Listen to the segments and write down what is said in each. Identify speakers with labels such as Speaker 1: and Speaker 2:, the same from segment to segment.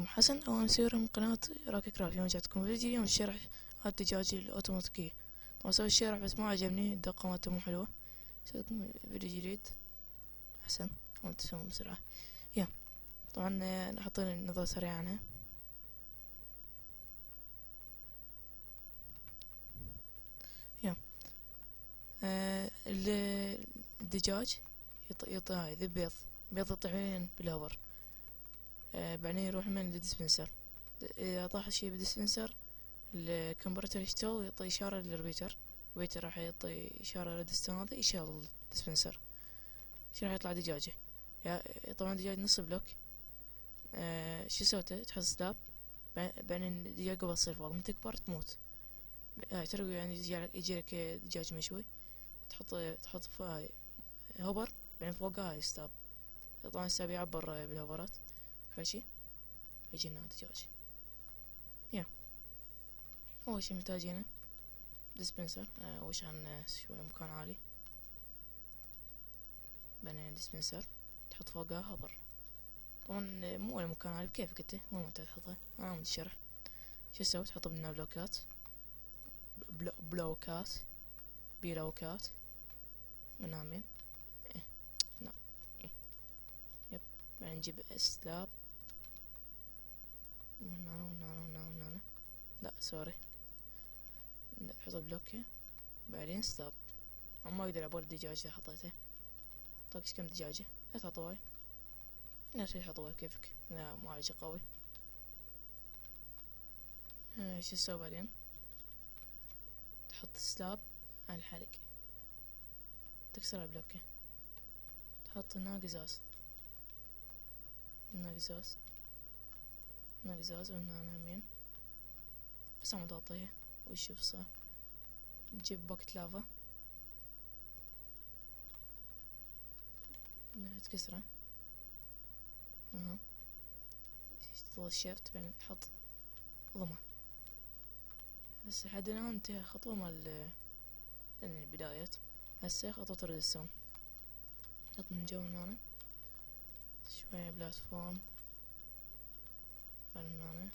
Speaker 1: حسن أو أمسيورة من قناة راكي كرافت. يوم جاتكم فيديو اليوم الشرح هذا الدجاج الأوتوماتيكية. طبعا سوي الشرح بس ما عجبني، الدقة مالته مو حلوة. سويتكم فيديو جديد أحسن هم تفهمون بسرعة. يا طبعا نحطين نظرة سريعة عنها. يا الدجاج يطي هاي ذي بيض يطيحين بالهواء. بعدين يروح من الديسبنسر، إذا طاح شي بالديسبنسر الكمبرتر يشتغل يعطي إشارة للريبيتر. الريبيتر راح يعطي إشارة للدستون هذا يشغل الديسبنسر. شي راح يطلع دجاجة. طبعا دجاج نص بلوك. شو سوته؟ تحط سلاب، بعدين الدجاج قبل تصير فوق من تكبر تموت. ترى يعني يجيلك دجاج مشوي، تحط فوق هوبر، بعدين فوقها هاي ستاب. طبعا الستاب يعبر بالهوبرات. هالشي يجينا دجاج. يا أول شي محتاجينه ديسبنسر، وعشان شوي مكان عالي. بعدين ديسبنسر تحط فوقها هوبر. طبعا مو ولا مكان عالي بكيفك انت، مو انت تحطها، انا من الشرح. شو تسوي؟ تحط منها بلوكات، بلوكات بلوكات منامين. نعم. يب. بعدين نجيب سلاب من هنا. لا سوري، نحط بلوكة بعدين سلاب. ما اقدر اعبر الدجاج اللي حطيته. طاقش كم دجاجة؟ لا تحط واي، لا تحط واي كيفك، لا مو عايش قوي. شو تسوي بعدين؟ تحط سلاب على الحرق، تكسر البلوكة، تحط هنا قزاز، هنا قزاز، هنا قزاز، وهنا همين. بس عم تعطيها ويشوف صار. تجيب باكت لافا تكسره. تضغط شيفت بعدين تحط ضمة. هسه لحد الآن انتهى خطوة مال البدايات. هسه خطوة الريدستون. حط من جو هنا شوية بلاتفورم بعدين هنا.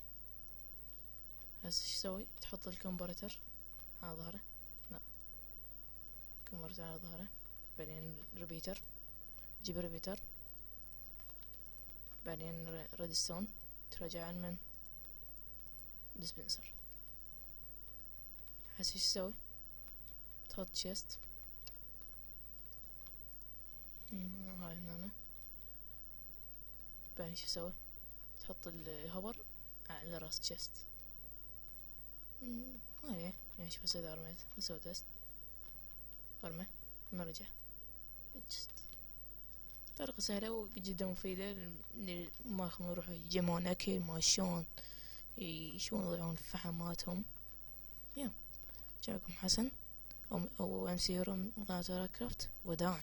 Speaker 1: هسه شو تسوي؟ تحط الكمبرتر على ظهره، لا كمبرتر على ظهره. بعدين ريبيتر، تجيب ريبيتر، بعدين ريدستون ترجع من ديسبنسر. هسه شو تسوي؟ تحط تشيست هاي هنا. بعدين شو تسوي؟ تحط الهوبر على راس تشيست. هاي يعني شوف هسه اذا رميت نسوي تيست، ارمه ما رجع. طريقة سهلة وجدا مفيدة اللي ما يخلون يروحوا يجمعون أكل ما شلون شلون يضيعون فحماتهم. يا جاكم حسن أو أمسيرو من قناة راكرافت. وداعا.